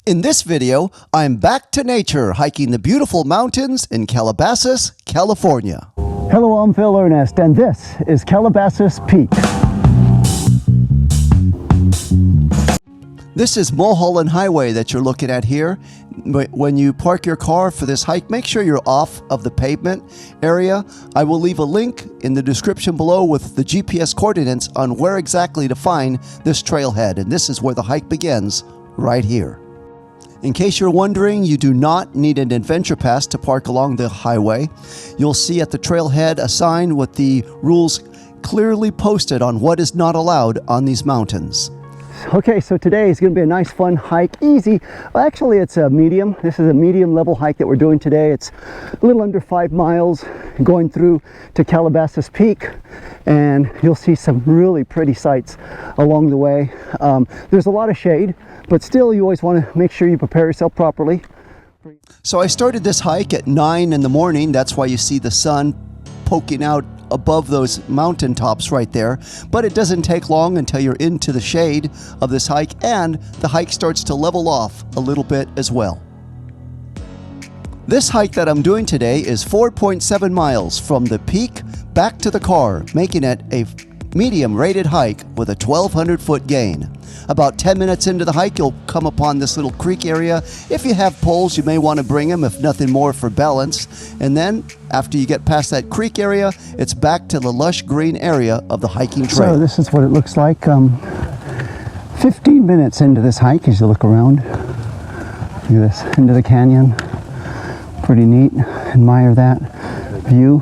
In this video, I'm back to nature, hiking the beautiful mountains in Calabasas, California. Hello, I'm Phil Ernest, and this is Calabasas Peak. This is Mulholland Highway that you're looking at here. When you park your car for this hike, make sure you're off of the pavement area. I will leave a link in the description below with the GPS coordinates on where exactly to find this trailhead, and this is where the hike begins, right here. In case you're wondering, you do not need an adventure pass to park along the highway. You'll see at the trailhead a sign with the rules clearly posted on what is not allowed on these mountains. Okay, so today is going to be a nice fun hike, easy. Well, actually it's a medium. This is a medium level hike that we're doing today. It's a little under 5 miles going through to Calabasas Peak, and you'll see some really pretty sights along the way. There's a lot of shade, but still you always want to make sure you prepare yourself properly. So I started this hike at 9 in the morning. That's why you see the sun poking out above those mountain tops right there, but it doesn't take long until you're into the shade of this hike, and the hike starts to level off a little bit as well. This hike that I'm doing today is 4.7 miles from the peak back to the car, making it a medium rated hike with a 1,200-foot gain. About 10 minutes into the hike, you'll come upon this little creek area. If you have poles, you may want to bring them, if nothing more for balance. And then, after you get past that creek area, it's back to the lush green area of the hiking trail. So this is what it looks like 15 minutes into this hike as you look around. Look at this, into the canyon. Pretty neat. Admire that view.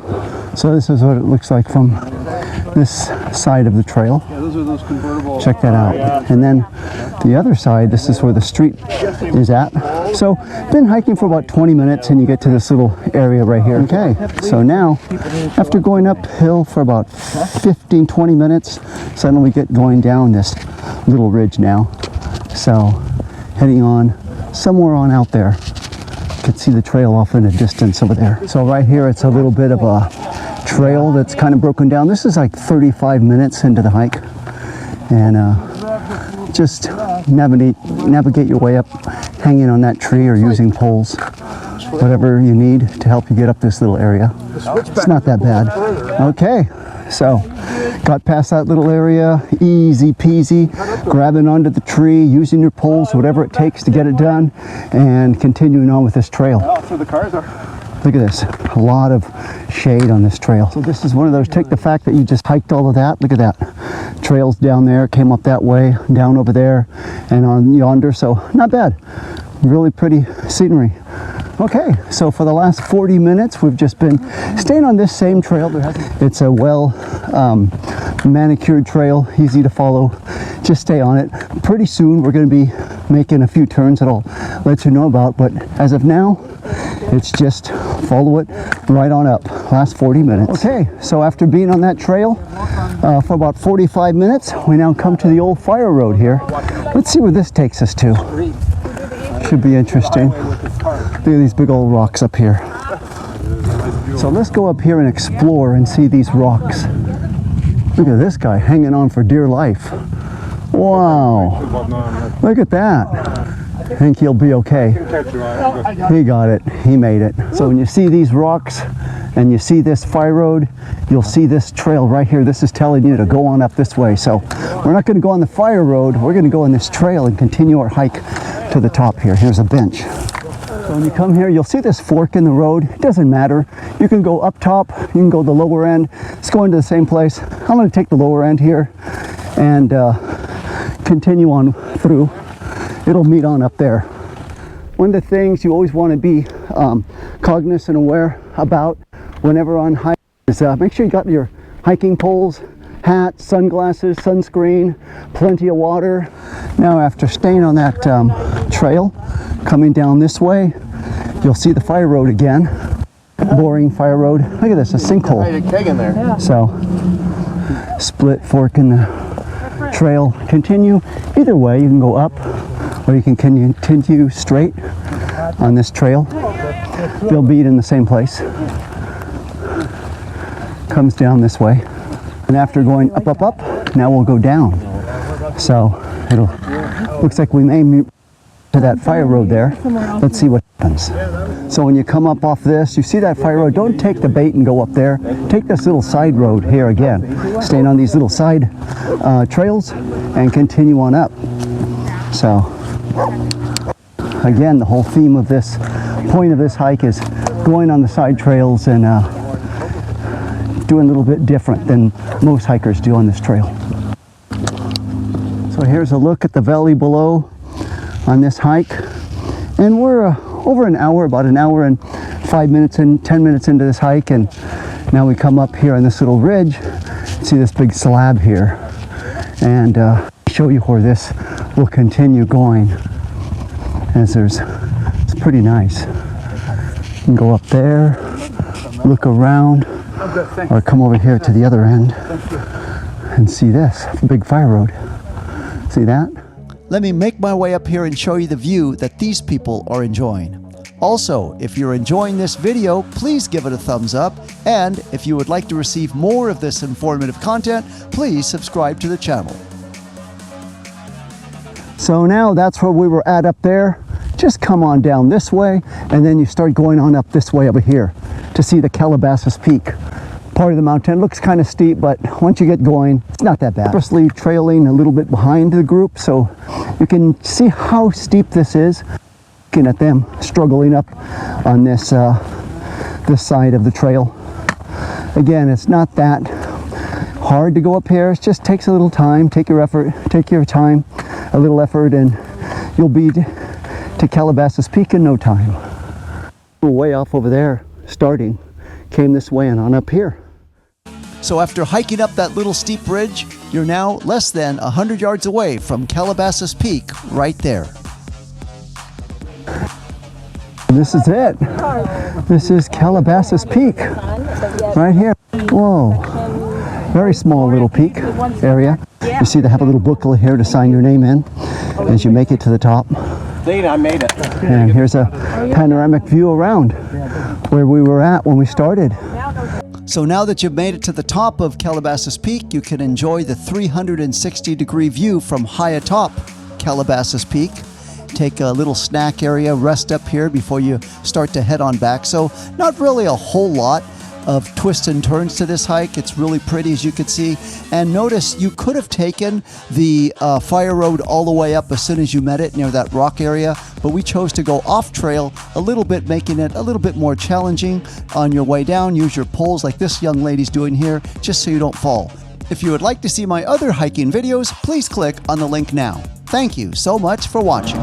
So this is what it looks like from this side of the trail. Yeah, those are those convertible. Check that out. And then the other side, this is where the street is at. So been hiking for about 20 minutes and you get to this little area right here. Okay, so now after going uphill for about 15-20 minutes, suddenly we get going down this little ridge now. So heading on somewhere on out there. You can see the trail off in the distance over there. So right here it's a little bit of a trail that's kind of broken down. This is like 35 minutes into the hike, and just navigate your way up, hanging on that tree or using poles, whatever you need to help you get up this little area. It's not that bad. Okay, so got past that little area, easy peasy, grabbing onto the tree, using your poles, whatever it takes to get it done, and continuing on with this trail. So the cars are. Look at this, a lot of shade on this trail. So this is one of those, take the fact that you just hiked all of that, look at that. Trails down there, came up that way, down over there, and on yonder, so not bad. Really pretty scenery. Okay, so for the last 40 minutes, we've just been staying on this same trail. It's a well manicured trail, easy to follow. Just stay on it. Pretty soon, we're gonna be making a few turns that I'll let you know about, but as of now, it's just follow it right on up. Last 40 minutes. Okay, so after being on that trail for about 45 minutes, we now come to the old fire road here. Let's see where this takes us to. Should be interesting. Look at these big old rocks up here. So let's go up here and explore and see these rocks. Look at this guy hanging on for dear life. Wow, look at that. I think he'll be okay. He got it. He made it. So when you see these rocks and you see this fire road, you'll see this trail right here. This is telling you to go on up this way. So we're not going to go on the fire road. We're going to go on this trail and continue our hike to the top here. Here's a bench. So when you come here, you'll see this fork in the road. It doesn't matter. You can go up top. You can go the lower end. It's going to the same place. I'm going to take the lower end here and continue on through. It'll meet on up there. One of the things you always want to be cognizant and aware about whenever on hike is make sure you got your hiking poles, hat, sunglasses, sunscreen, plenty of water. Now after staying on that trail, coming down this way, you'll see the fire road again. Boring fire road. Look at this, a sinkhole. So, split fork in the trail. Continue. Either way, you can go up or you can continue straight on this trail. They'll meet in the same place. Comes down this way. And after going up, now we'll go down. So it'll looks like we may to that fire road there. Let's see what happens. So when you come up off this, you see that fire road, don't take the bait and go up there. Take this little side road here again. Staying on these little side trails and continue on up. So again, the whole theme of this point of this hike is going on the side trails and doing a little bit different than most hikers do on this trail. So here's a look at the valley below on this hike, and we're over an hour, about an hour and 5 minutes and 10 minutes into this hike, and now we come up here on this little ridge. See this big slab here, and show you where this will continue going. As it's pretty nice. You can go up there, look around, or come over here to the other end and see this big fire road. See that? Let me make my way up here and show you the view that these people are enjoying. Also, if you're enjoying this video, please give it a thumbs up, and if you would like to receive more of this informative content, please subscribe to the channel. So now that's where we were at up there. Just come on down this way, and then you start going on up this way over here to see the Calabasas Peak. Part of the mountain looks kind of steep, but once you get going, it's not that bad. Purposely trailing a little bit behind the group so you can see how steep this is. Looking at them struggling up on this this side of the trail. Again, it's not that hard to go up here. It just takes a little time. Take your effort, take your time, a little effort, and you'll be to Calabasas Peak in no time. Way off over there, starting, came this way and on up here. So after hiking up that little steep ridge, you're now less than 100 yards away from Calabasas Peak right there. This is it. This is Calabasas Peak right here. Whoa. Very small little peak area. You see they have a little booklet here to sign your name in as you make it to the top. I made it. And here's a panoramic view around where we were at when we started. So now that you've made it to the top of Calabasas Peak, you can enjoy the 360-degree view from high atop Calabasas Peak. Take a little snack area, rest up here before you start to head on back. So not really a whole lot of twists and turns to this hike. It's really pretty, as you can see. And notice you could have taken the fire road all the way up as soon as you met it near that rock area, but we chose to go off trail a little bit, making it a little bit more challenging on your way down. Use your poles like this young lady's doing here, just so you don't fall. If you would like to see my other hiking videos, please click on the link now. Thank you so much for watching.